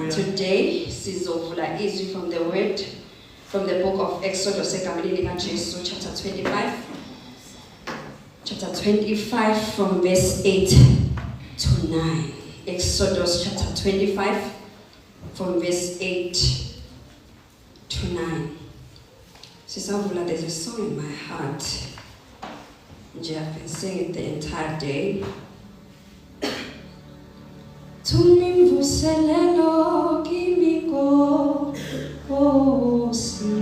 Today, sizovula izwi from the word, from the book of Exodus, chapter 25. Chapter 25 from verse 8 to 9. Exodus chapter 25 from verse 8 to 9. Sisavula, there's a song in my heart. I've been singing it the entire day. Tunimvuselelo kimiko osi.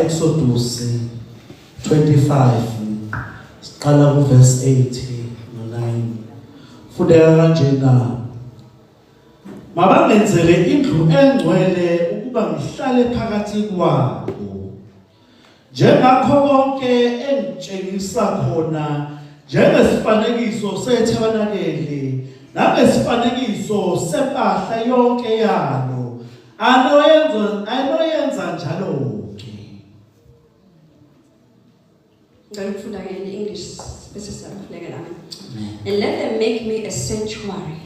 Exodus 25 siqala ku verse 8 no 9 fudeka kanjena mabangenzele indlu engcwele ukuba ngihlale phakathi kwabo njengakho konke engitshengisa khona njengesifanekiso seTabernacle nangesifanekiso sempahla yonke yalo anoyenza njalo. In English, and let them make me a sanctuary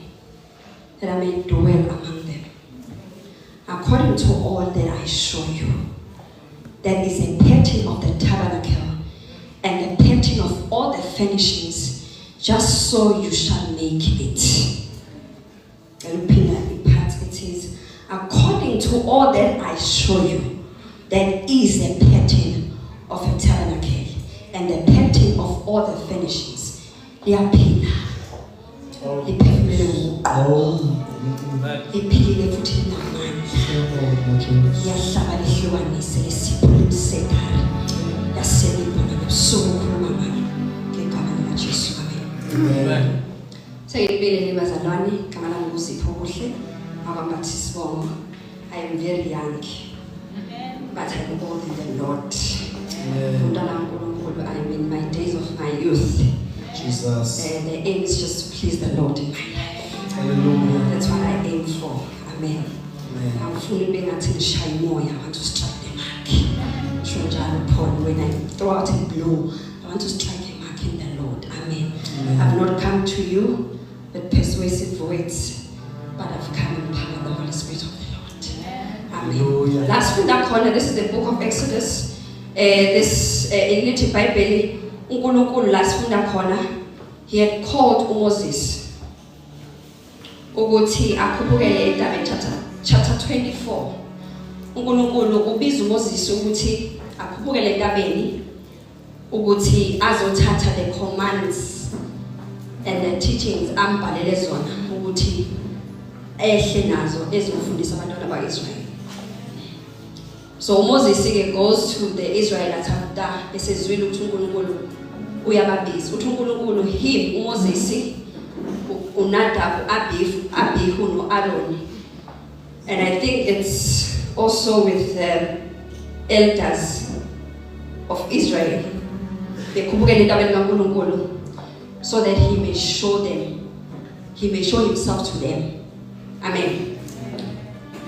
that I may dwell among them, according to all that I show you. That is a pattern of the tabernacle and a pattern of all the furnishings, just so you shall make it. It is according to all that I show you. That is a pattern of a tabernacle and the pattern of all the furnishings. They are pina. The pavement. The footing. Yes, somebody here and say, Sipul Sekar. Yes, everyone. So, Mama. Amen. So, it really was a learning. Kamala Musi Pogoshe. I am very young, but I am old in the Lord. I am in my days of my youth. Jesus. And the aim is just to please the Lord in my life. Hallelujah. That's what I aim for. Amen. I'm fully being until shy more. I want to strike the mark. When I throw out a blow, I want to strike a mark in the Lord. Amen. I've not come to you with persuasive words, but I've come in power of the Holy Spirit of the Lord. Amen. Hallelujah. Last from that corner, this is the book of Exodus. This in the Bible, uNkulunkulu lasifunda khona, he had called Moses ukuthi akhuphukele eNtabeni chapter 24. uNkulunkulu ubiza uMoses ukuthi akhuphukele eNtabeni ukuthi azothatha the commands and the teachings ambhalele zona ukuthi ehle nazo ezofundisa abantwana bakwaIsrael. So Moses goes to the Israelites after esezwile ukuthi uNkulunkulu uyababiza. Uthi uNkulunkulu him uMoses uNadab Abihu no Aaron. And I think it's also with the elders of Israel. Bekhubukele eNtabeni kaNkulunkulu so that he may show them, he may show himself to them. Amen.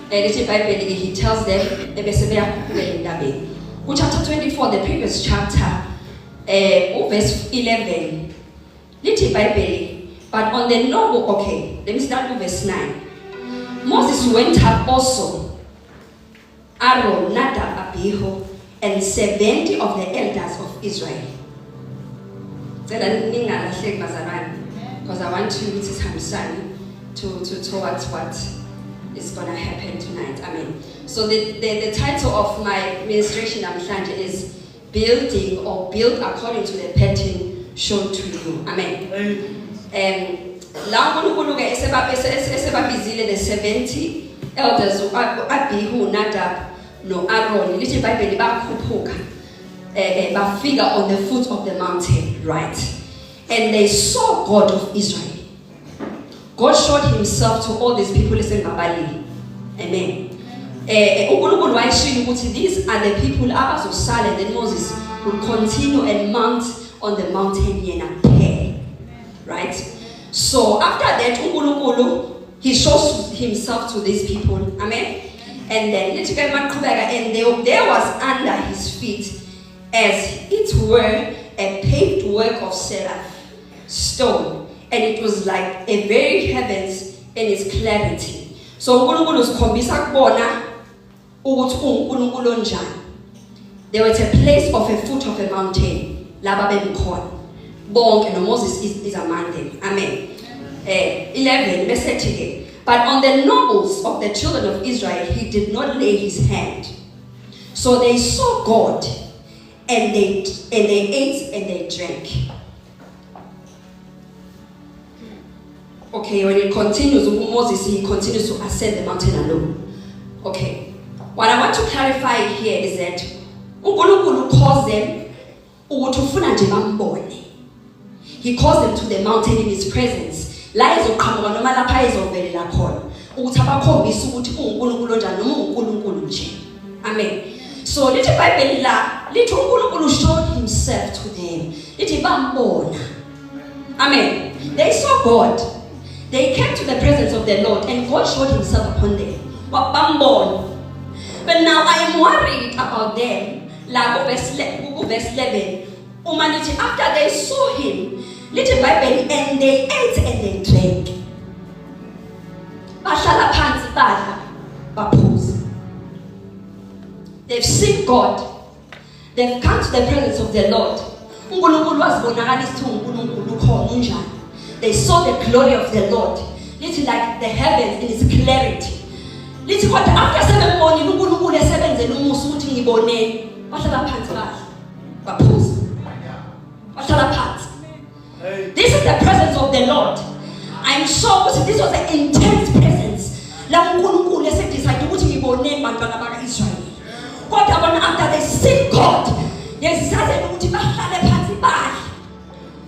And he tells them, chapter 24, the previous chapter, verse 11, Lithi iBhayibheli, but on the noble, okay, let me start with verse 9. Moses went up also, Aaron, Nadab, Abihu, and 70 of the elders of Israel. Because I want you to understand towards what is going to happen tonight. Amen. So the title of my ministration is Building or Build According to the Pattern Shown to You. Amen. La uNkulunkulu ke esebabizile the 70 elders uAbihu, Nadab no Aaron. Lithi iBhayibheli bakhuphuka bafika on the foot of the mountain, right? And they saw God of Israel. God showed himself to all these people in Babali. Amen. uNkulunkulu wayishilo ukuthi these are the people abazosala, and then Moses will continue and mount on the mountain yena kuphela, right? So after that uNkulunkulu he shows himself to these people. Amen. And then and there was under his feet as it were a paved work of seraph stone, and it was like a very heavens in its clarity. So uNkulunkulu usikhombisa kubona ukuthi uNkulunkulu onjani. They were at a place of a foot of a mountain laba bemkhona bonke, no Moses is among them. Amen. 11 bese but on the nobles of the children of Israel he did not lay his hand. So they saw God, and they ate and they drank. Okay, when it continues, Moses, he continues to ascend the mountain alone. Okay, what I want to clarify here is that uNkulunkulu calls them ukuthi ufuna nje bambone. He calls them to the mountain in his presence. La ezoqhamuka noma lapha ezovelela khona ukuthi abakhombisa ukuthi uNkulunkulu onjani noma uNkulunkulu nje. Amen. So lithi iBhayibheli la lithi uNkulunkulu showed himself to them. Lithi bambona. Amen. They saw God. They came to the presence of the Lord, and God showed himself upon them. But now I am worried about them. Like verse 11. After they saw him, little Bible, and they ate and they drank. They've seen God. They've come to the presence of the Lord. They saw the glory of the Lord. Little like the heavens in its clarity. Little what after 7 morning, uNkulunkulu esebenze nomusa ukuthi ngibone bahlala phansi baphuza. Bahlala phansi. This is the presence of the Lord. I'm sure this was an intense presence. La uNkulunkulu esedecide ukuthi ngibone bantwana bakaIsrael. Kodwa bona after they see God, yesizathe ukuthi bahlale phansi bahle.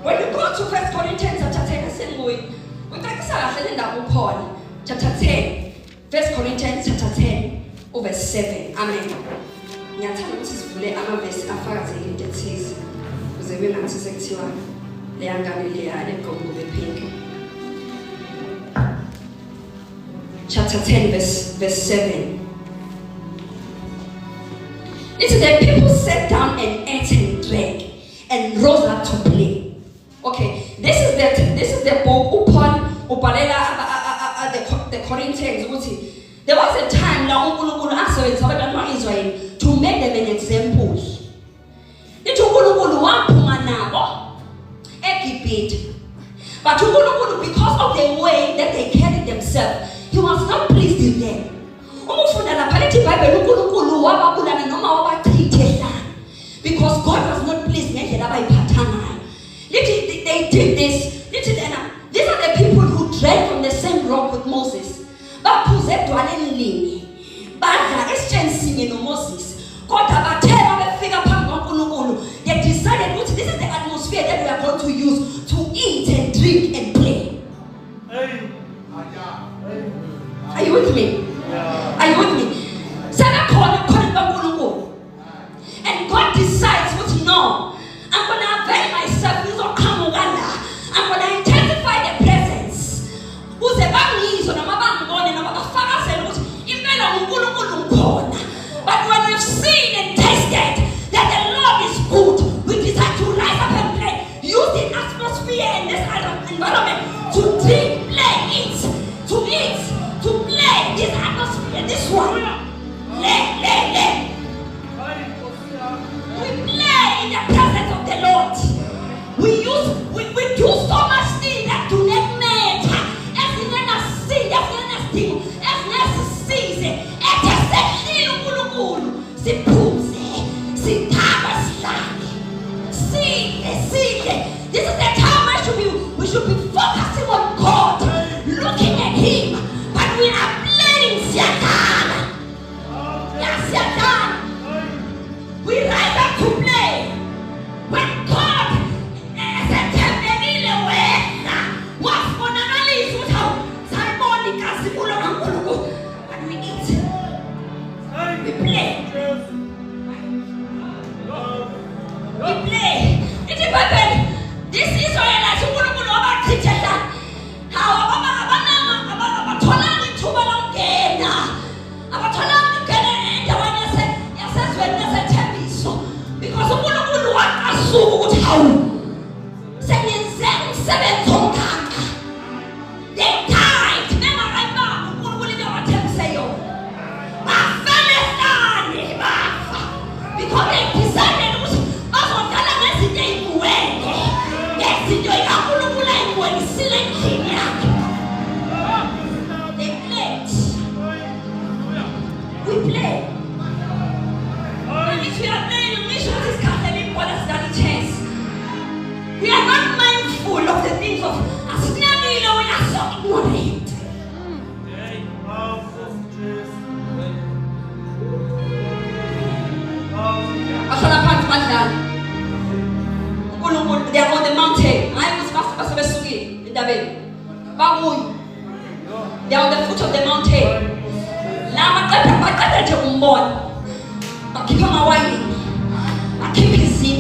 When you go to 1 Corinthians chapter 10, chapter 10, 1 Corinthians chapter 10, verse 7. Amen. Ngiyathanda ukuthi sivule amavesi afakaze into ethize ukuze bengathi sekuthiwa leya ngane leya legqomo bephinki. Chapter 10, verse 7. It's the people sat down and ate and drank and rose up to play. Okay, this is the book upon the Corinthians. There was a time now uNkulunkulu asebenza abantwana bakaIsrael to make them an example. Lithi uNkulunkulu waphuma nabo eGibhithe. But uNkulunkulu, because of the way that they carried themselves, he was not pleased with them. Umufunda lapha lithi iBhayibheli uNkulunkulu wababulala noma wabachithela because God was not pleased ngendlela abayiphatha ngayo. They did this. These are the people who drank from the same rock with Moses. Baphuze edwaleni linye. Badla esitsheni no Moses. Kodwa bathela befika phambi kaNkulunkulu. They decided that this is the atmosphere that we are going to use to eat and drink and play. Are you with me? Are you with me? And God decides what to know. I'm going to avail myself. I'm going to intensify the presence. But when we've seen and tasted that the Lord is good, we decide to rise up and play. Use the atmosphere and this environment, to drink, play, eat, to play this atmosphere, this one. We play in the presence of the Lord. We do so much things that do not matter. As in a seed, as in a thing, as in a season, as a seed, this is the time we should be focusing on God, looking at Him, but we are playing Satan. Yes, Satan. We rise up to play when God is a temporary way. What's for analysis without Simon Kasibulo and Kulugu? When we eat, we play. We play. It's a weapon. This is why I should put about teachers. How about Tolan to Balangena? About Tolan to get when I said, yes, when I said Tempiso. Because of what I saw, how 7 Tonka. They tied. Never I know who will never tell say, my family, because they decided it was also Talamasi Day. They played. We play. And if we are playing, we should discuss the importance that it has. We are not mindful of the things of as never we are so ignorant. They are on the mountain. I was in the bay. They are on the foot of the mountain. Lama kata umbon. Keep on whining. Keep his sin.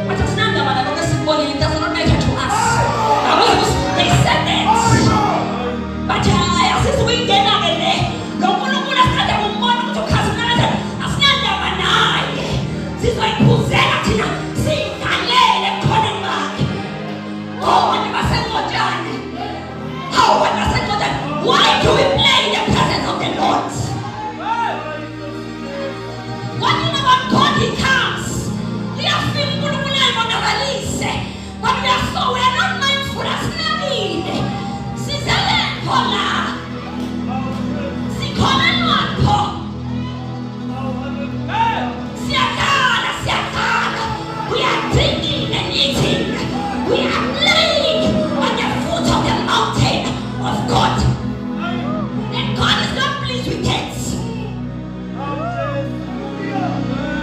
But it's not that it doesn't matter to us. They said that. But I said we get out of there. Don't put a umbon to Casanata. As not that this is like Puzatina. See, I lay them calling back. Oh, when I said what done. How when I said what done. Why do we play in the presence of the Lord? What do you know about God? He comes. We are feeling good on the release. But we are not mindful as Navid. Sizzling, Paula. Sikomen one, Paul. We are drinking and eating. We are playing on the foot of the mountain of God. And God is not pleased with that.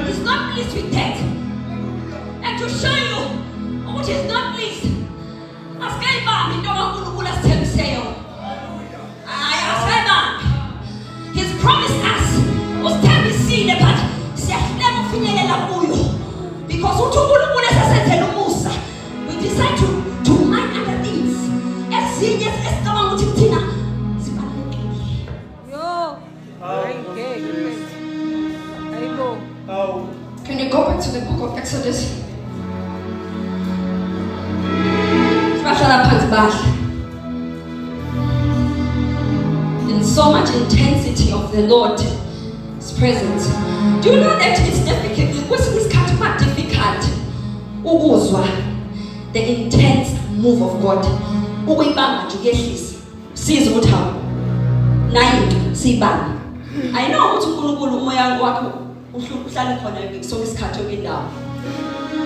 He's not pleased with that. And to show you what is not pleased, ask Ivan, he don't want to tell say. I ask Ivan. He's promised us was tell me see the but say never finish the because we decide to mind other things. As serious as the one with Tina. Can you go back to the book of Exodus? In so much intensity of the Lord's presence. Do you know that it's difficult? It was quite difficult. The intense move of God. I know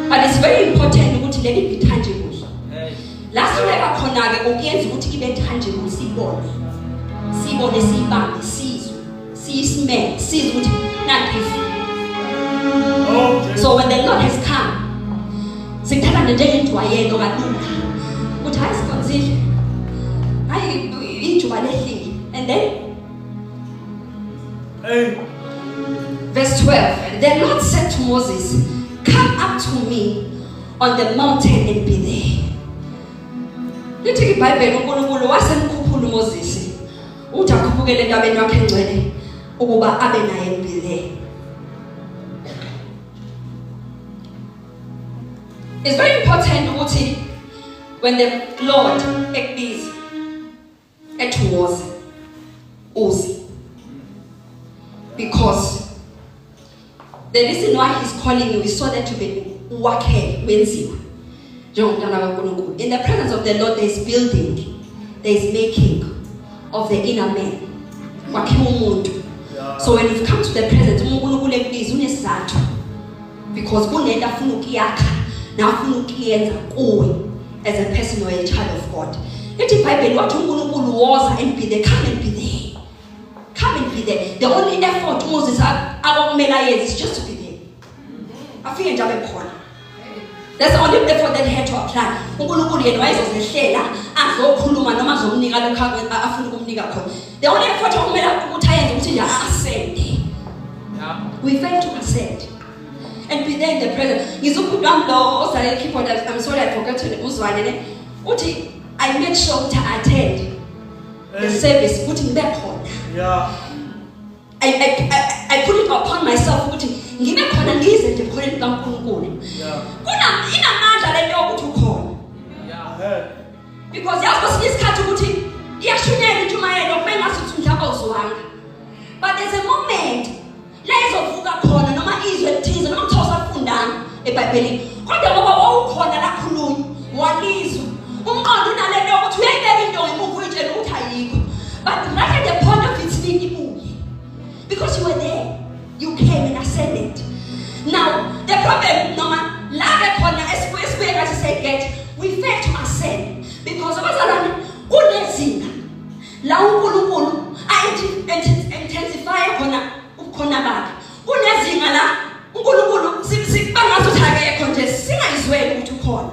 but it's very important to let it be tangible. Last week I could tangible. So when the Lord has come, and then verse 12, the Lord said to Moses, come up to me on the mountain and be there. You take the Bible, Moses. It's very important when the Lord is at wars, Uzi. Because the reason why he's calling you is so that you can work here, in the presence of the Lord, there is building, there is making of the inner man. So when you've come to the presence, because as a person or a child of God. Let the Bible what was and be there, come and be there. Come and be there. The only effort Moses is just to be there. I feel that's the only effort that he had to apply. The only effort ascend. We fail to ascend and be there in the presence. I'm sorry, I forgot to I made sure to attend the service, putting back on. I put it upon myself, putting give me corner listen to put it down. Because you have this cat to put it, to my head of my but there's a moment, layers of Fuga corner, no matter Israel tears, no toss up down a baby. What the over corner that Kulu, one is. But right at the point of its movie, because you were there, you came and ascended. Now, the problem, no man, as I said, get, we fail to ascend because of us goodness in intensify corner back. Goodness in to call.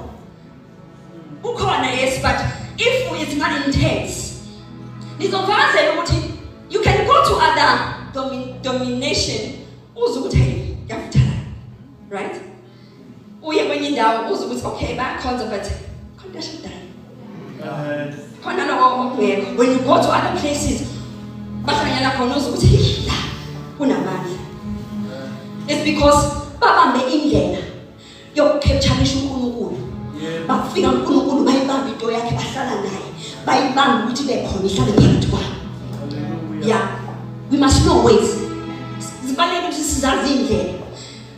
Yes, but if it's not intense, you can go to other domination. Right? Okay, back conservative. When you go to other places, it's because Baba me England, you kept challenging bafika uNkulunkulu bayibamba into yakhe bahlala naye bayibamba ukuthi bekhona ihlale phakathi kwabo. Yeah, we must know ways. Zibaleke ukuthi sizazi indlela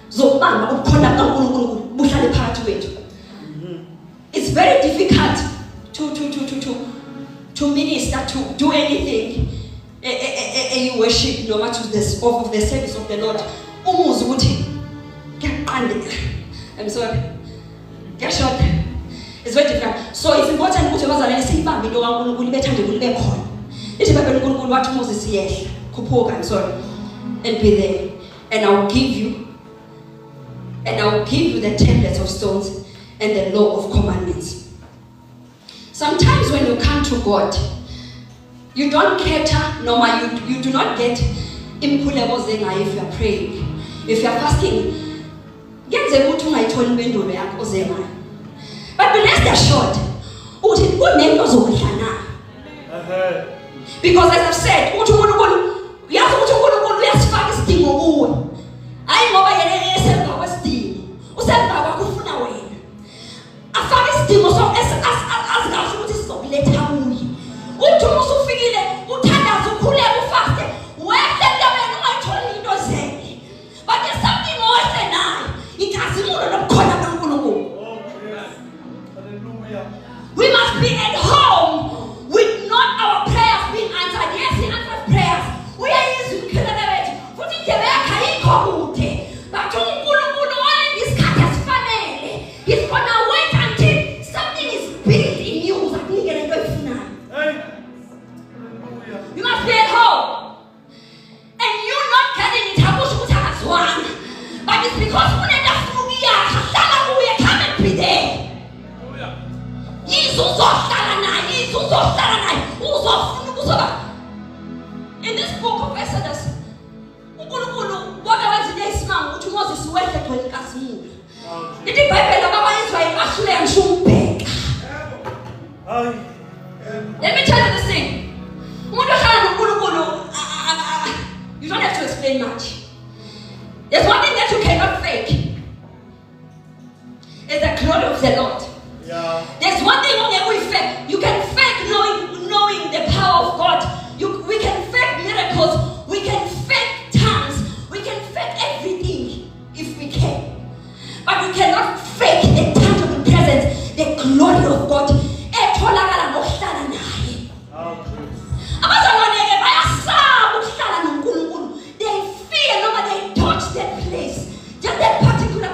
zokubamba ukukhona kaNkulunkulu buhlale phakathi kwethu. It's very difficult to minister, to do anything a worship no matter this of the service of the Lord. Umuzi ukuthi ngiyaqandeka. I'm sorry. It's very difficult. So it's important ukuthi abazalwane siyibambe into kaNkulunkulu bethande kube khona. Ithi Bible uNkulunkulu wathi Moses yehla khuphuka, I'm sorry, and be there, and I will give you the tablets of stones and the law of commandments. Sometimes when you come to God, you don't cater, you do not get impulebo zenga if you are praying, if you are fasting. But be rest assured, because as I've said, we have but there's something more than I. We must be at home with not our prayers being answered. Yes, he answers prayers. We are using Kilabet. But he's gonna wait until something is built in you. You must be at home. And you not getting it. But it's because come and be there. In this book of Exodus, what I want today is now, which Moses went to Casimir. The Bible about Israel actually and should beg. Let me tell you this thing. You don't have to explain much. There's one thing that you cannot fake. It's the glory of the Lord. There's one You can fake knowing the power of God. We can fake miracles. We can fake tongues. We can fake everything if we can. But we cannot fake the tangible presence, the glory of God. They fear nobody, they touch that place. Just that particular.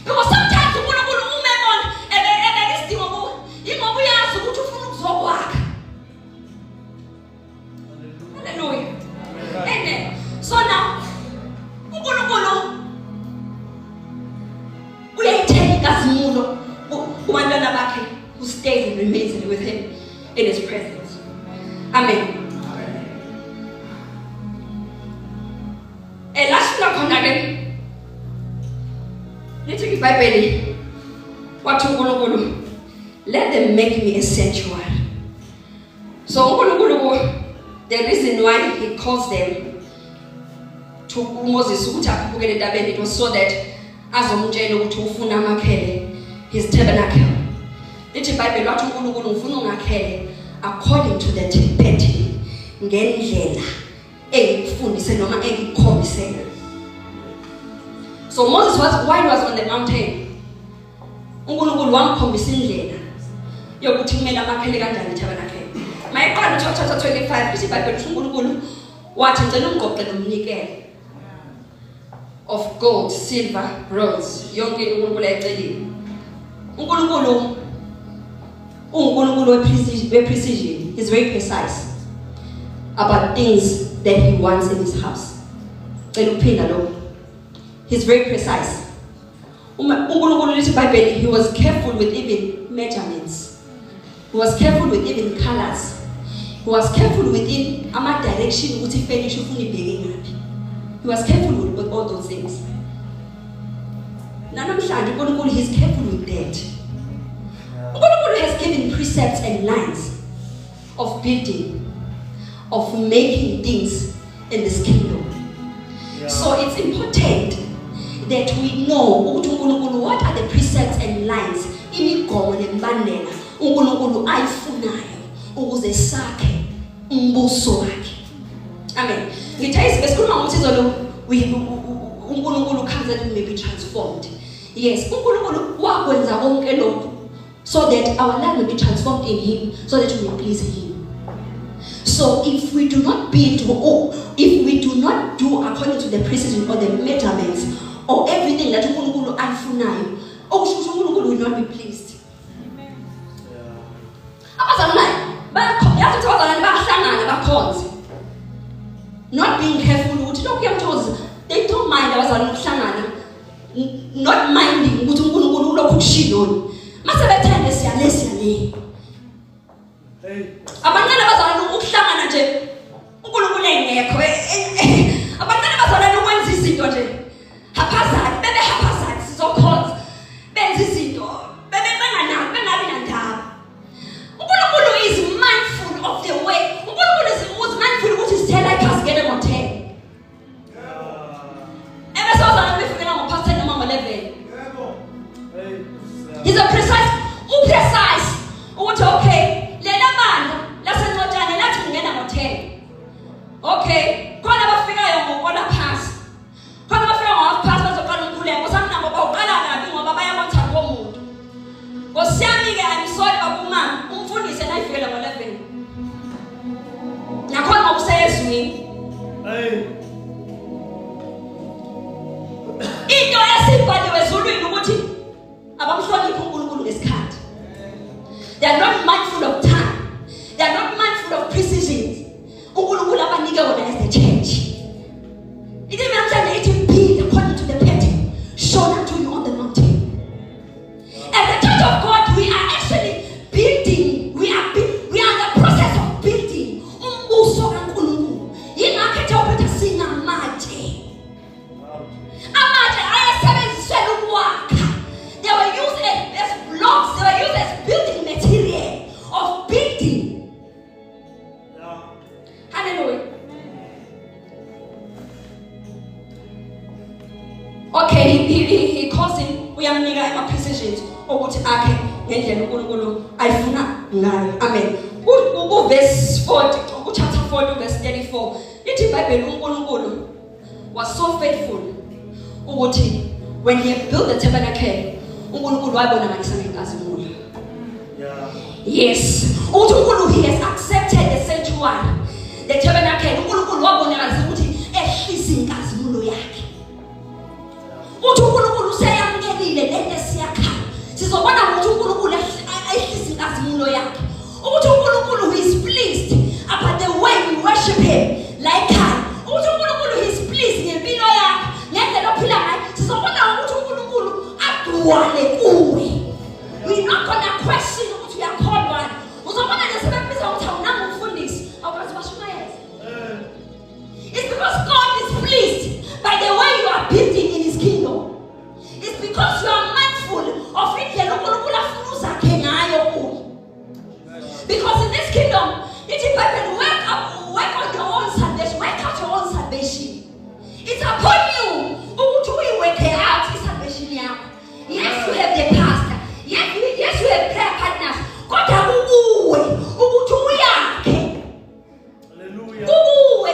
Because sometimes hallelujah. Amen. So now, we are taking us who stays and remains with him in his presence. Amen. And last one again. Little Bible. What you let them make me a sanctuary. So the reason why he calls them to Moses, it was so that as his tabernacle. Little Bible, according to the pattern, so Moses while he was on the mountain, my God, chapter 25, little Bible, what in the of gold, silver, bronze, precision. He's very precise about things that he wants in his house. He's very precise. He was careful with even measurements. He was careful with even colors. He was careful with in direction. He was careful with all those things. He's careful with that. God has given precepts and lines of building, of making things in this kingdom. Yeah. So it's important that we know what are the precepts and lines Amen. Comes that we may be transformed. Yes, so that our life will be transformed in him, so that we will please him. So if we do not build, or if we do not do according to the precision or the measurements or everything that we will not be pleased. Not being careful, they don't mind not minding abantwana bazalana ukuhlangana nje uNkulunkulu engekho abantwana bazalana ukwenza izinto nje haphazana bebe haphazana sizokhonza benza izinto bebe bengabi nandaba. uNkulunkulu is mindful of the way. uNkulunkulu is mindful ukuthi sithela ikhasi ngene ngo-10 ebesozana befikela ngo-10 noma ngo-11. He's a precise ukuthi okay lela bandla lasencotshane lathi ngena ngo-10. Okay, khona bafikayo ngokona phansi, khona bafika ngo-half-past bazoqala umkhuleko. Sanabo bawuqala kabi ngoba bayakonthanda komuntu. Ngosiyami-ke I'm sorry babumama umfundisi nayifikela ngo-11 nakhona ngokuseyezwini. Into esibhaliwe ezulwini ukuthi abamhloniphi uNkulunkulu ngesikhathi. They are not mindful of time. They are not mindful of precision. uNkulunkulu abanike wona as the church. It is namhlanje ithi build according to the pattern shown unto you on the mountain. As the church of God, we are actually building. We are in the process of building. Umbuso kaNkulunkulu. Yingakhetha ukuthi sinamatshe. Amatshe ayasebenziswa ukwakha. Okay, he calls him, uyamnika ama-precisions ukuthi akhe ngendlela uNkulunkulu ayifuna ngayo. Amen. Verse 40, chapter 40, verse 34. Lithi iBhayibheli uNkulunkulu was so faithful ukuthi when he built the tabernacle, uNkulunkulu wayibona ngisana inkazimulo. Yes. Ukuthi uNkulunkulu he has accepted the sanctuary, the tabernacle. uNkulunkulu wabonakala ukuthi ehlisa inkazimulo yakhe. Uthi uNkulunkulu useyamkelile lento esiyakha. Sizobona ukuthi uNkulunkulu ehlisa inkazimulo yakhe. Uthi uNkulunkulu is pleased about the way we worship him like I. Uthi uNkulunkulu is pleased ngempilo yakho, ngendlela ophila ngayo. Sizobona ukuthi uNkulunkulu agcwale kuwe. We're not gonna question ukuthi uyakholwa. Uzobona lesebembiza ukuthi awunanga umfundisi, awukwazi bashumayeza. It's because God is pleased by the way you are building in his kingdom. It's because you are mindful of indlela uNkulunkulu afuna uzakhe ngayo kuwe. Because in this kingdom, it's important to work on your own salvation, work out your own salvation. It's upon you to work out salvation. Yes, you have the pastor. Yes, you have prayer partners. God have uwe, uyakhe. Hallelujah. Uwe,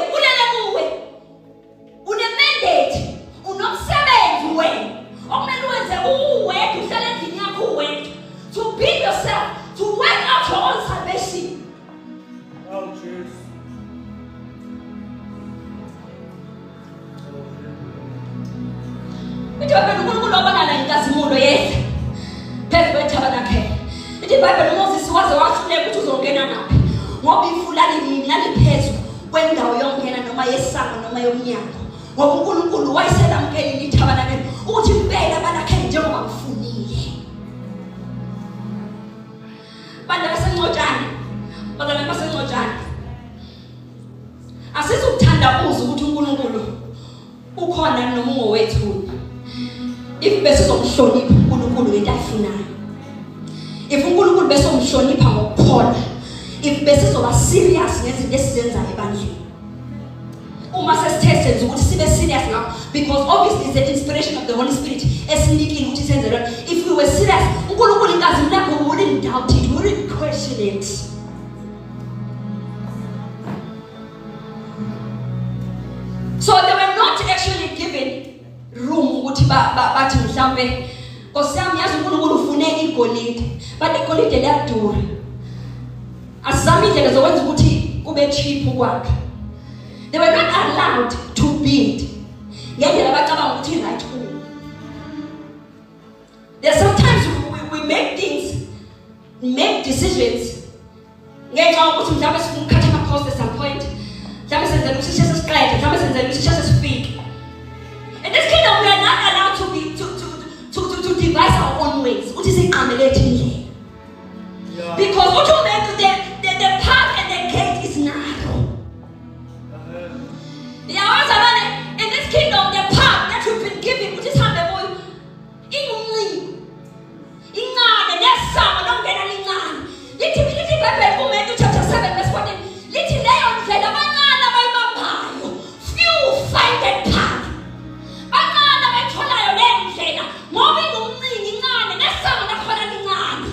une mandate, unomsebenzi wena. Okumele wenze uwedwa, uhlale endlini yakho uwedwa. To build yourself, to work out your own salvation. Oh, Jesus. iBhayibheli uNkulunkulu wabonana inkazimulo yethu phezu kwetabernacle. iBhayibheli uMoses waze wahluleka ukuthi uzongena ngaphi ngoba ifulani nini laliphezulu kwendawo yongena noma yesango noma yomnyango, ngoba uNkulunkulu wayeselamkelile itabernacle ukuthi impela abanakhe njengoba kufunile. Bandla basencojana asizukuthandabuza ukuthi uNkulunkulu ukhona noma ungowethu. If besizomhlonipha uNkulunkulu ngento ayifunayo, if uNkulunkulu besomhlonipha ngokukholwa, if besizoba serious ngezinto esizenzayo ebandleni, uma sesithe senza ukuthi sibe serious ngakho, because obviously it's the inspiration of the Holy Spirit esinikile ukuthi senze lokho. If we were serious, uNkulunkulu inkazimulo yakho wouldn't doubt it, wouldn't question it. So they were not actually given room ukuthi bathi mhlambe Nkosi yami yazi uNkulunkulu ufune igolide, but igolide liyadura. Asizame indlela zokwenza ukuthi kube cheap ukwakha. They were not allowed to build ngendlela abacabanga ukuthi right kuyo. There sometimes we make decisions ngenxa yokuthi mhlawumbe sifuna ukukhatha ama-cost at some point. Mhlawumbe senzela ukuthi sisheshe siqede, mhlawumbe senzela ukuthi sisheshe sifike. In this kingdom we are not allowed to devise our own ways. What is it? Because what you make the path and the gate is narrow. In this kingdom, the path that you've been given, which is how the boy chapter 7, verse 14. Few find that path. Ngoba ingumncane incane nesamo lakhona lincane.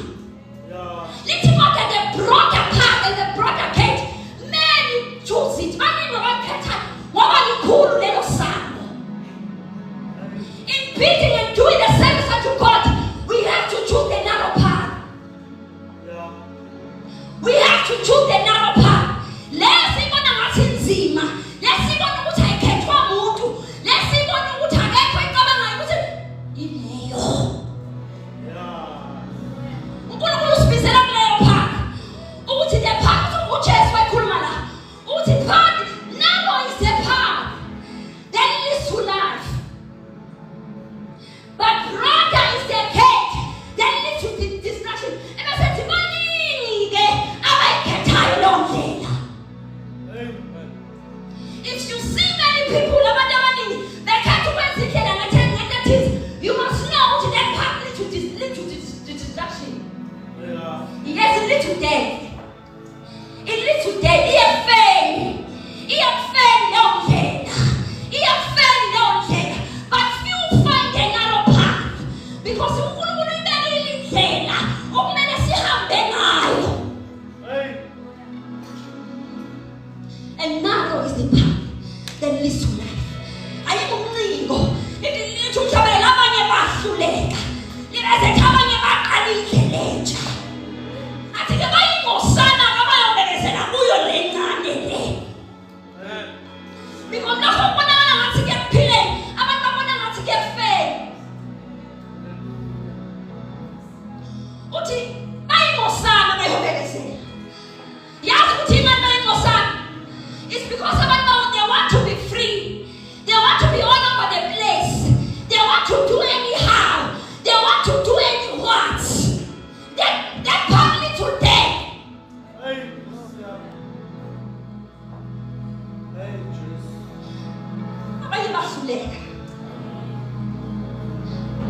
bayahluleka.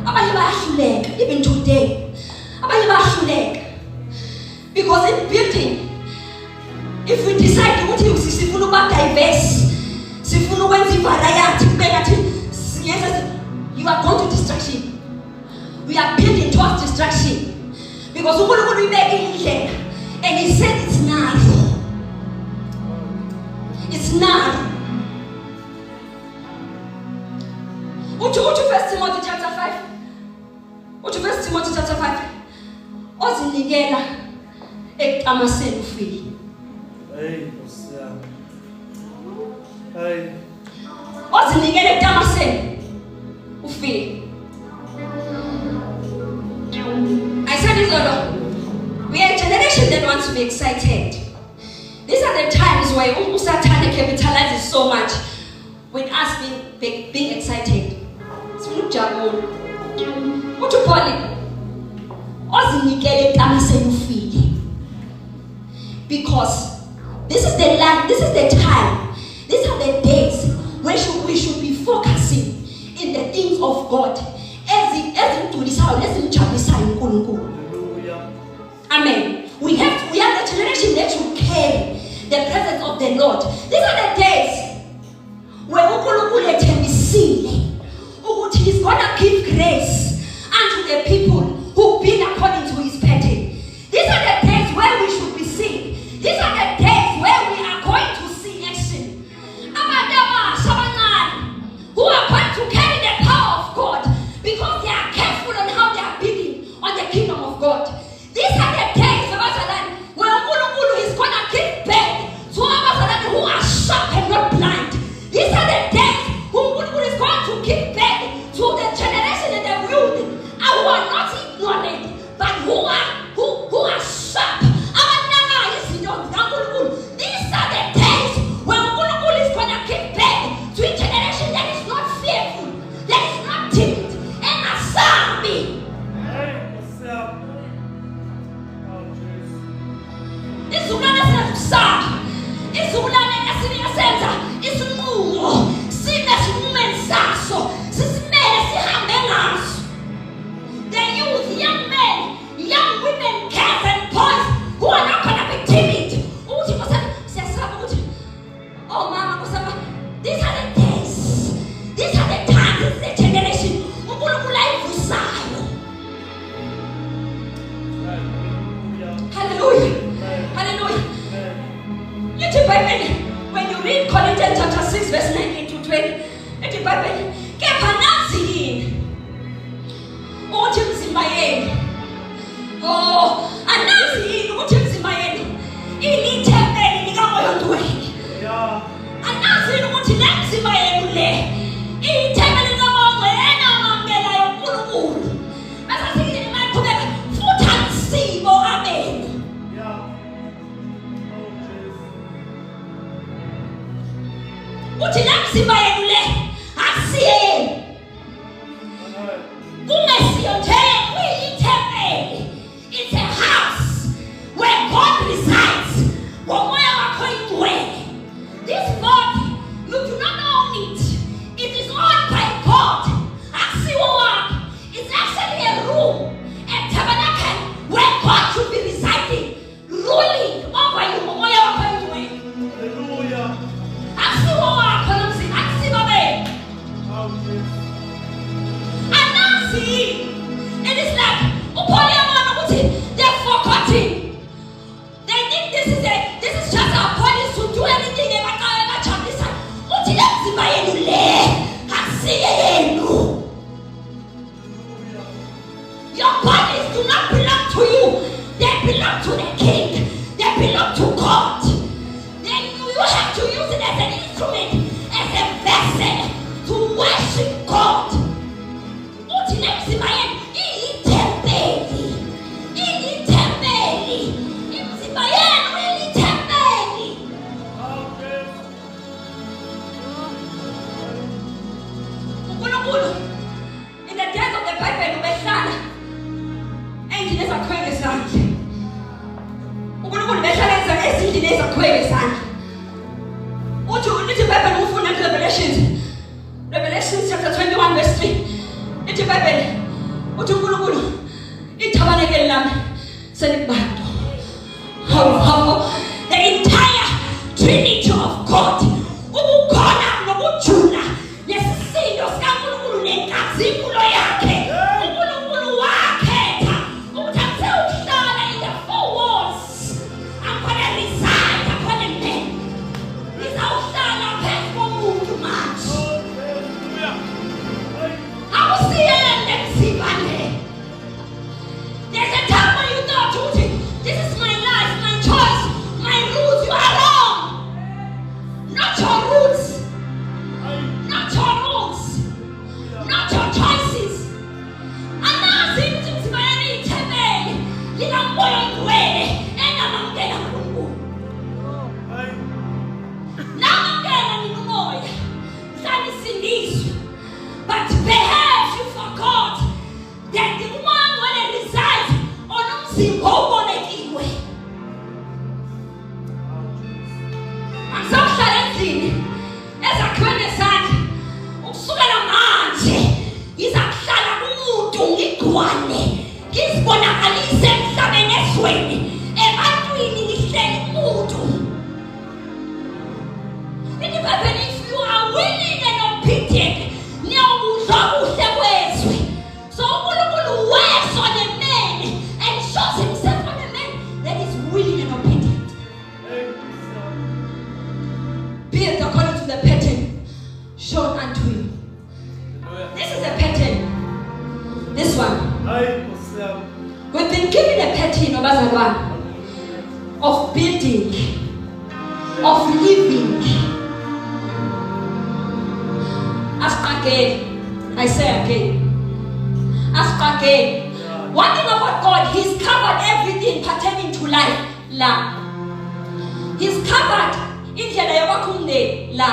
Abanye bayahluleka even today. Abanye bayahluleka. Because in building, if we decide ukuthi sifuna ukuba diverse, sifuna ukwenza variety, you are going to destruction. We are building towards destruction. Because uNkulunkulu uyibeke indlela and he said it's narrow. It's narrow. Uthi 1 Timothy chapter 5. Uthi 1 Timothy chapter 5. Ozinikela ekuqamaseni ufile. Hey, Hosea. Hey. Ozinikela ekuqamaseni ufile. I said this, Lord. We are a generation that wants to be excited. These are the times where Satan capitalizes so much with us being excited. Sifuna ukujabula. Uthi Paul, ozinikele ekuqamaseni ufile. Because this is the time, these are the days when we should be focusing in the things of God. Amen. We are the generation that should carry the presence of the Lord. These are the days where He's gonna give grace unto the people who've been according to His pattern. These are the days where we should be seen. These are the days where we are going to see action. Who are going to carry the power of God because they are careful on how they are building on the kingdom of God. These are the days where Unkulunkulu is going to give birth to our who are sharp and not blind. These are the days Unkulunkulu is going to give birth to the generation and the youth who are not ignorant, but who are sharp. These are the days when Unkulunkulu is going to give birth to a generation that is not fearful, that is not timid, and asabi. Izukulwane sekusaba, izukulwane esiyasenza isinqumo, sinesinqumo saso, sisimele sihambe ngaso. The youth, young men, young women, girls and boys who are not going to be timid. Oh mama, these are the days, these are the times, this is the generation. Hallelujah. Hallelujah. When you read Corinthians chapter 6 verse 19 to 20, the Bible, kepha nansi yini uthi mzimba yenu, oh anazi yini ukuthi mzimba yenu ilithempeli likaMoya Ongcwele. Anazi yini ukuthi nemzimba yenu le ilithempeli likaMoya Ongcwele amamkela uNkulunkulu. Bese sithi maqhubeka futhi anisibo amen. Uthi nemzimba yenu le asiyeni. Kungesiyo nje uyithempeli. It's a house where God resides. Ngomoya wakho Ongcwele. This body, you do not own it. It is owned by God. It's actually a room, a tabernacle where God should be residing, ruling over you. Ngomoya wakho Ongcwele. Hallelujah. It is like they're forgotten. They think this is just our bodies to do anything. Your bodies do not belong to you. They belong to the King. They belong to God. Then you have to use it as an instrument, as a vessel to worship God. In the days of the Bible, Revelations 1 verse 3. Ithi iBhayibheli uthi uNkulunkulu ithabanekeli lami selibantu. Hawu, the entire Trinity of God. Ubukhona nobujula nesisindo sikaNkulunkulu nenkazimulo yakhe. uNkulunkulu wakhetha ukuthi akusehlala in the four walls. I'm gonna reside upon a man. Ngizawuhlala phezu komuntu manje. Awusiyele msibane. There's a time when you thought, this is my life, my choice, my roots. You are wrong. Not your roots, not your rules, not your choices. Anazi ukuthi msibayani ithebele likamoya ongcwele engamamkela uNkulunkulu. Namamkela nina umoya, hlale sindiswe. But perhaps you forgot that the one when it resides on umzimba obolekiwe. Angisahlala endlini ezakhweni zakhe ukusukela manje izakuhlala kumuntu ngigcwane ngizibonakalise emhlabeni ezweni ebantwini ngihleli kumuntu. Ithi iBhayibheli, if you are willing and obedient niyokuzwa kuhle kwezwe. So uNkulunkulu works on a man and shows himself on a man that is willing and obedient. Build according to the pattern shown unto you. This is a pattern. This one. We've been given a pattern of building, of living. Ask again. I say again. Ask again. One thing about God, He's covered everything pertaining to life. La. He's covered indlela yokwakha la.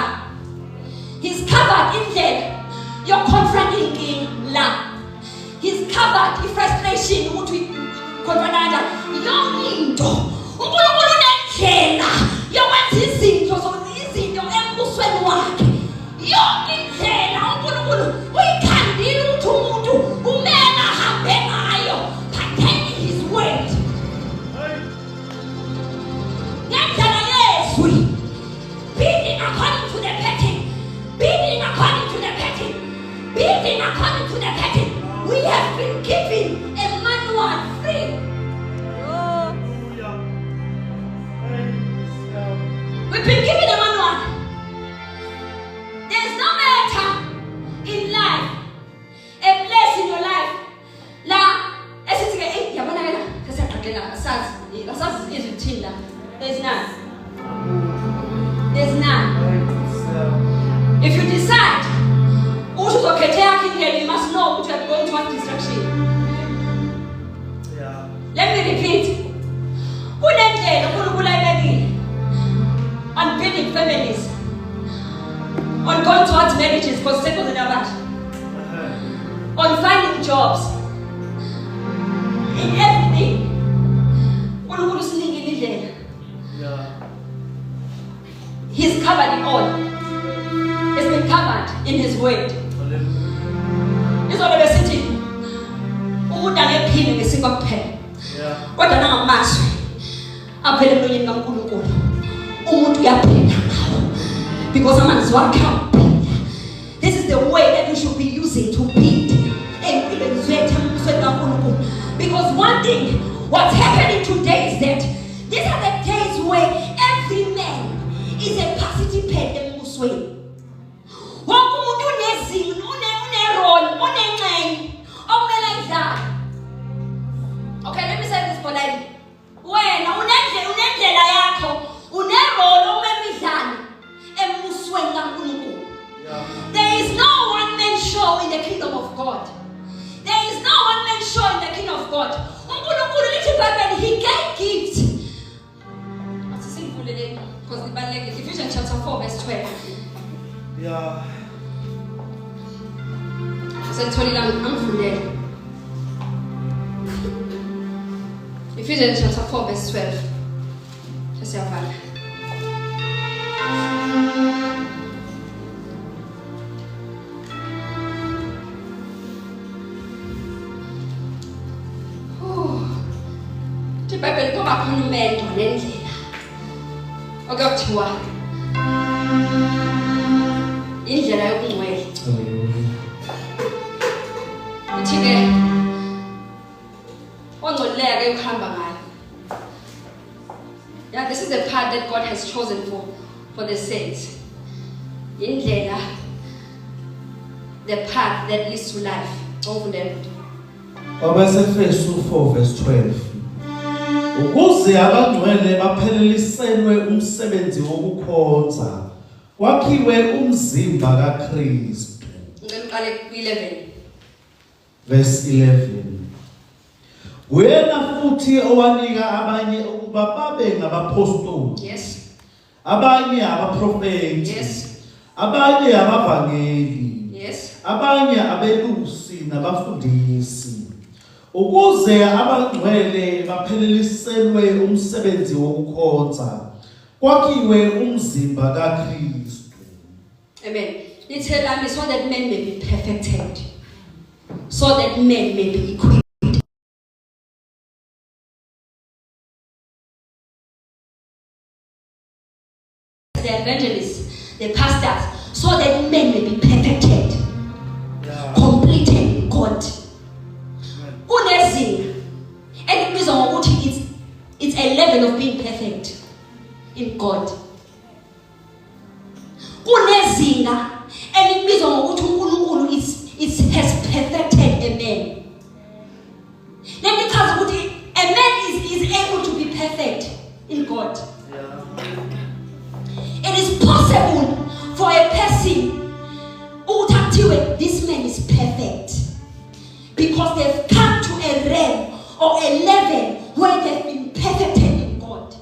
He's covered indlela yokonfronting la. He's covered frustration ukuthi konfronta yonke uNkulunkulu nendlela yokwenza izinto embusweni wakhe. Yonke indlela uNkulunkulu uyikhandile ukuthi umuntu umena ahambe ngayo pertaining his word. Ngendlela yezwi, building according to the pattern, building according to the pattern, building according to the pattern. We have been given a manual free. We've been given a manual. There's no matter in life, a place in your life. La, esithi yabona ke la, sesiyaqaqela asazi izithinda. There's none. There's none. If you decide ukuthi uzokhetha yakhe indlela, you must know ukuthi you are going towards destruction. Yeah. Let me repeat. Kunendlela uNkulunkulu ayibekile on building families, on going towards marriages for seconds and about, on finding jobs, in everything. uNkulunkulu usinikile indlela. He's covered it all. It's been covered in His word. Izolo besithi umuntu angephile ngesikho kuphela. Kodwa nangamazwi avele emlonyeni kaNkulunkulu umuntu uyaphila ngawo because amanzi wakhe aphila. This is the way that we should be using to build empilweni zethu embusweni kaNkulunkulu. Because one thing, what's happening today is that these are the days where every man is a participant embusweni. Wonke umuntu unezinto, une-role, unengxenye okumele ayidlale. Okay, let me say this politely. Wena unendlela yakho, une-role okumele uyidlale embusweni kaNkulunkulu. There is no one-man show in the kingdom of God. There is no one-man show in the kingdom of God. uNkulunkulu lithi iBhayibheli, He gave gifts. Asisivulele because ibalulekile. Ephesians chapter 4 verse 12. Yeah. Ephesians chapter 4 verse 12. khona umendo nendlela okuthiwa indlela yokungcwele uthi ke ongcolileke ukuhamba ngayo. Yeah, this is the path that God has chosen for the saints. Indlela, the path that leads to life. Over there. Efesu 4 verse 12. Ukuze abangcwele bapheleliswe umsebenzi wokukhonza kwakhiwe umzimba kaKristu. Ngiqale ku11 verse 11. Wena futhi owanika abanye ukuba babe ngabapostoli. Yes. Abanye abaprofeti. Yes. Abanye abavangeli. Yes. Abanye abelusi nabafundisi. Ukuze abangcwele bapheleliswe umsebenzi wokukhonza kwakhiwe umzimba kaKristu. Amen. It tells me so that men may be perfected, so that men may be equipped. The evangelists, the pastors, so that men may be perfected, completed in God. Unezinga, and it means it's a level of being perfect in God. Unezinga, and it means it has perfected a man. Then it tells a man is able to be perfect in God. It is possible for a person who this man is perfect because they've come to a realm or a level where they've been perfected in God.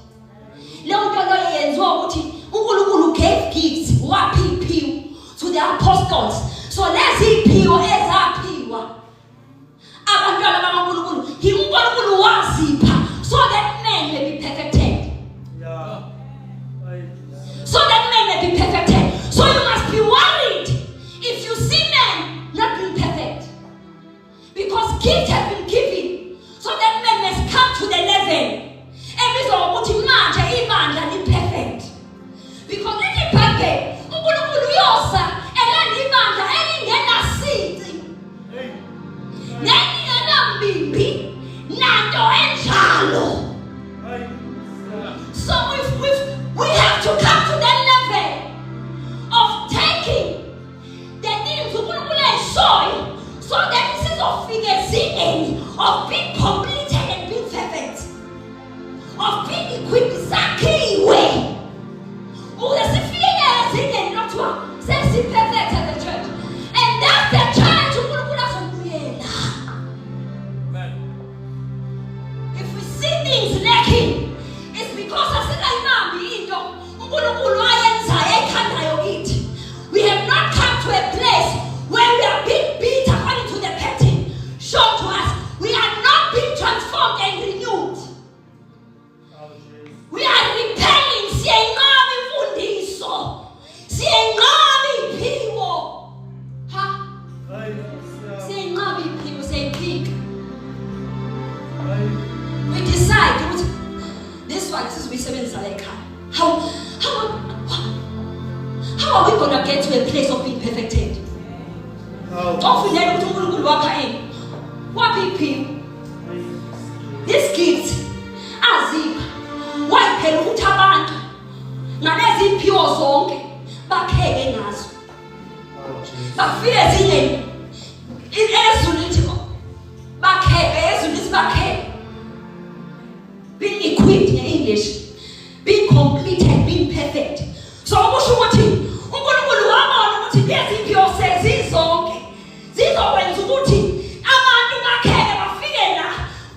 Unkulunkulu gave gifts to the apostles. So let's see people as so that men may be perfected. So that men may be perfected. So you must be worried if you see men not being perfect. Because gifts have been given so that men must come to the level. And we saw what imagine perfect. Because let it perfect. So we have to come to that level of taking the things soil so that this is of figure of being completed and being perfect, of being equipped exactly way. Says perfect at the church, and that's the church. If we see things lacking, it's because we have not come to a place where we are being beat according to the pattern shown to us. We are not being transformed and renewed. We are repelling. We decide this one, this is we seven Saleka. How are we gonna get to a place of being perfected? What people? This gift, as why Peru Nanezi pure song, bakheke nazo. Bafike zingeni. Ezulitho. Bakheke, ezulisi bakheke. Being equipped in English, being completed, being perfect. So ukusho ukuthi uNkulunkulu wabona ukuthi lezi pure says izonke. Zizokwenza ukuthi abantu bakheke bafike la.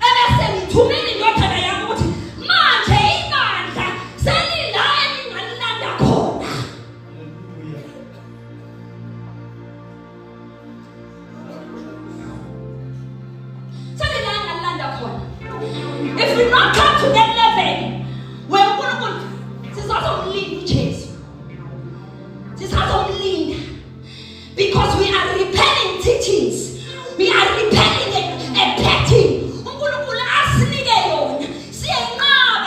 Ebese ngithumile indodana yami ukuthi manje ibandla selila elingalilanda khona. Selila elingalilanda khona. If we not come to that level where uNkulunkulu sizazomlinda uJesu. Sizazomlinda because we are repelling teachings. We are repelling a pattern. uNkulunkulu asinike yona. Siyenqaba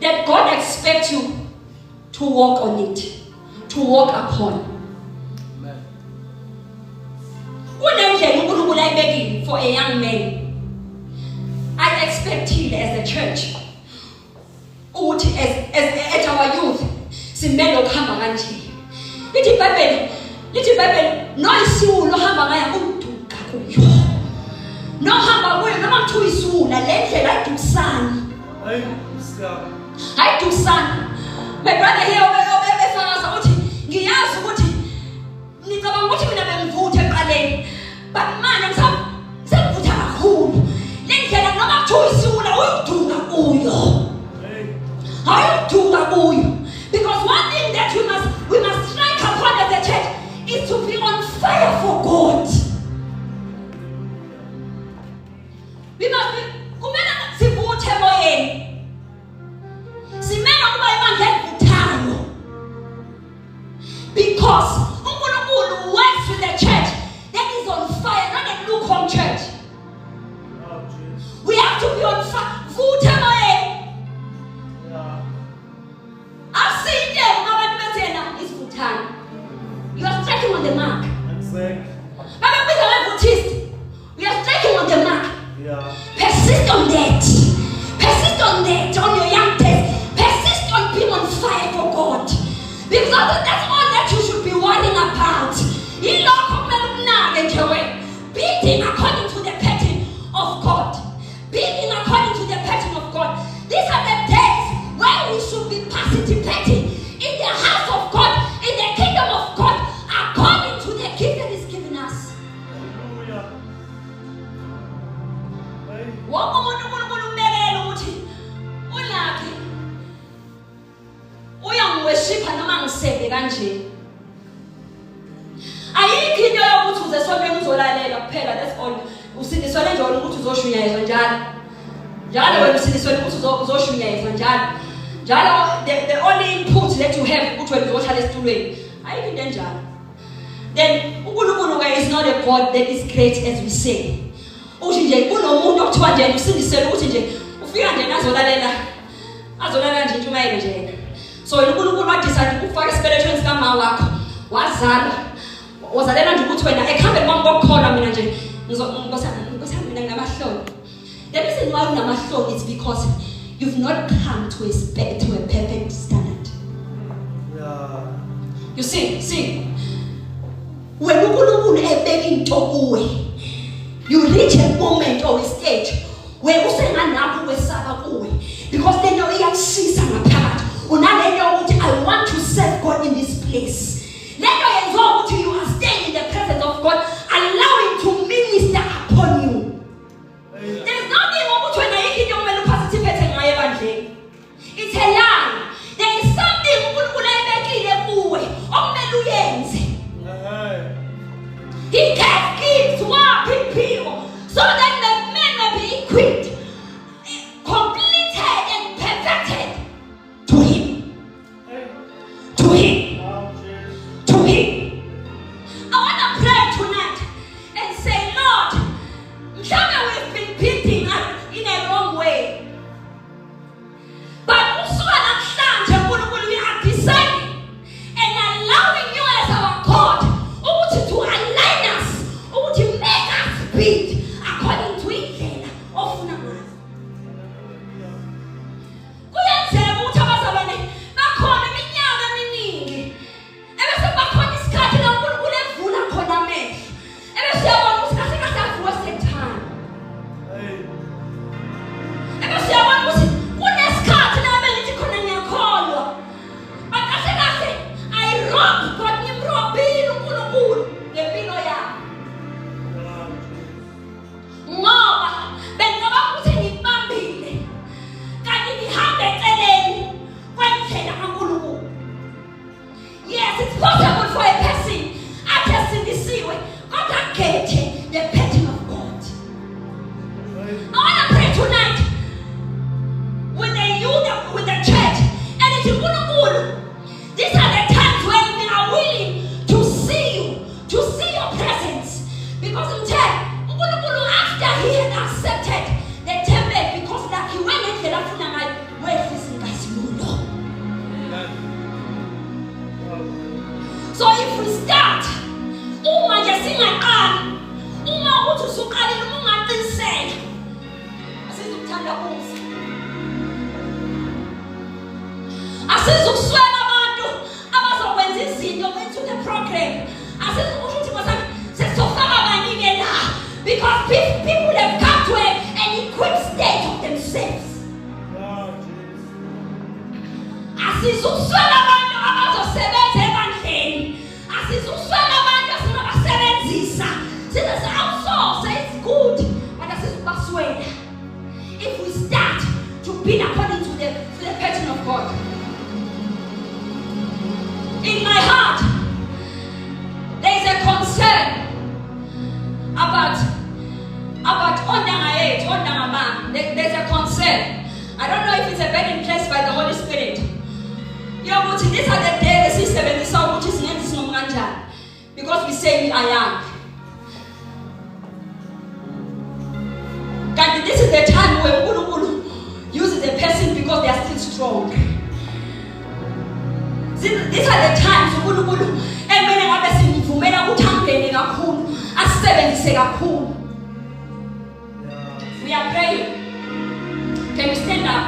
that God expects you to walk on it, to walk upon. Kunendlela uNkulunkulu ayibekile for a young man. I expect him as a church, ukuthi as our youth, simele ukuhamba kanje. Lithi Bible, no isiwulo hamba ngaya umduka kuyo. No hamba kuyo noma kuthiwa isiwula le ndlela ayidusani. Ayidusani. My brother here obefakaza ukuthi ngiyazi ukuthi ngicabanga ukuthi mina bengivuthe eqaleni. But manje ngisavutha kakhulu. Le ndlela noma kuthiwa isiwula uyiduka kuyo. Ayuduka kuyo. Because one thing that we must strike upon as a church is to be on fire for God. We must be kumele sivuthe emoyeni. Simele ukuba ibandla livuthayo. Because uNkulunkulu works with the church that is on fire, not a lukewarm church. We have to be on fire. Vuthe emoyeni. I've seen them. You are striking on the mark. We are striking on the mark. Persist on that. Persist on that. On your young days. Persist on being on fire for God. Because that's all that you should be worrying about. Building according to the pattern of God. Building according to the pattern of God. These are the days where we should be participating in the house of God, in the kingdom of God, according to the gift that is given us. Wonke umuntu uNkulunkulu umbekela ukuthi ulaphi uyangiweshipa noma ngisebe kanje. Ayikho into yokuthi uze sonke ngizolalela kuphela, that's all. Usindiswa nje ukuthi uzoshunyayezwa njalo. Njalo wena usindiswa ukuthi uzoshunyayezwa njalo. Njalo the only input that you have ukuthi wena uzohlala esitulweni. Ayikho into enjalo. Then uNkulunkulu is not a God that is great as we say. Uthi nje kunomuntu okuthiwa nje usindisela ukuthi nje ufika nje azolalela nje intshumayelo nje. So uNkulunkulu wadecide ukufaka isibelethweni sikama wakho. Wazalela nje ukuthi wena ekhambeni kwami kokukholwa mina nje ngizosami mina ngamahloni. The reason why unamahloni is because you've not come to a perfect standard. You see, when uNkulunkulu ebeka into kuwe, you reach a moment or a stage where usenganakho kwesaba kuwe, because then you iyasisa ngaphakathi. Unalento ukuthi I want to serve God in this place. Lento yenziwa ukuthi you are staying in the presence of God, allow Him to minister upon you. There's nothing ukuthi wena yikho kumele uparticipate ngayo ebandleni. It's a lie. There is something uNkulunkulu ayibekile kuwe okumele uyenze. He gave gifts to our people so that the men may be equipped. Asizukuswela abantu abazokwenza izinto into the program. Asizukusho ukuthi mosami sesizofaka abanike la because people have come to an equipped state of themselves. Asizukuswela abantu abazosebenza ebandleni. Asizukuswela abantu asingabasebenzisa. Size outsource, it's good, but asizukubaswela. If we start to build according to the pattern of God. In my heart, there is a concern about Ondanga. There's a concern. I don't know if it's a burden placed by the Holy Spirit. You know, but these are the days the system and the sound which is named because we say we are young. God, this is the time where Ulu uses a person because they are still strong. These are the times Ulu and when I was in Fumena Utangeni Nakun, as 7 Segakun. We are praying. Can you stand up?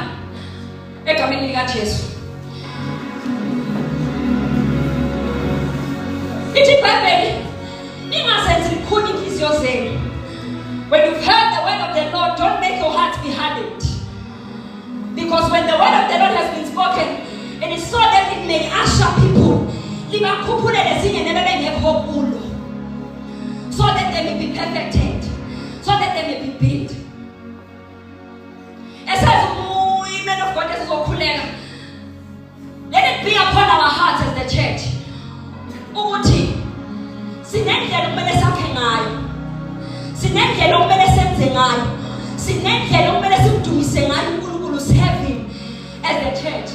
When you've heard the word of the Lord, don't make your heart be hardened. Because when the word of the Lord has been spoken, it is so that it may usher people. So that they may be perfected. So that they may be built. As women of God, let it be upon our hearts as the church. Sinendlela okumele sakhe ngayo. Sinendlela okumele senze ngayo. Sinendlela okumele sidumise ngayo uNkulunkulu serving as the church.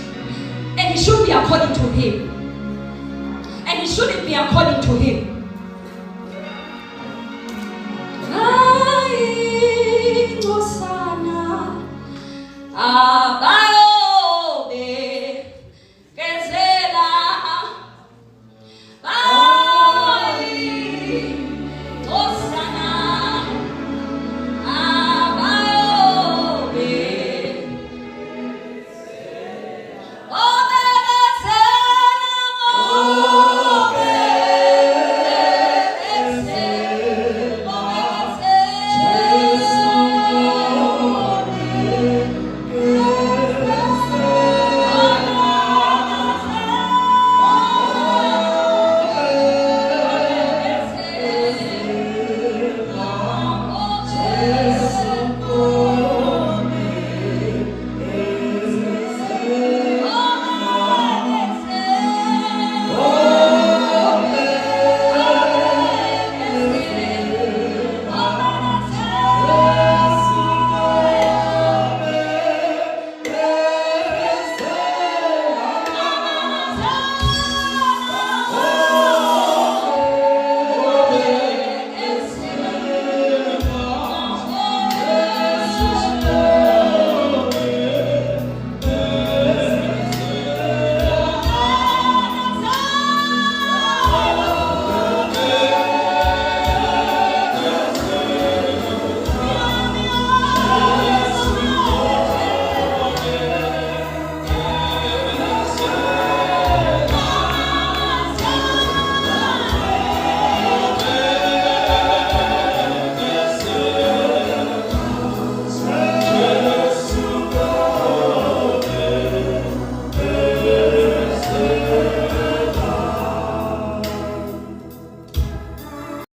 And it should be according to him.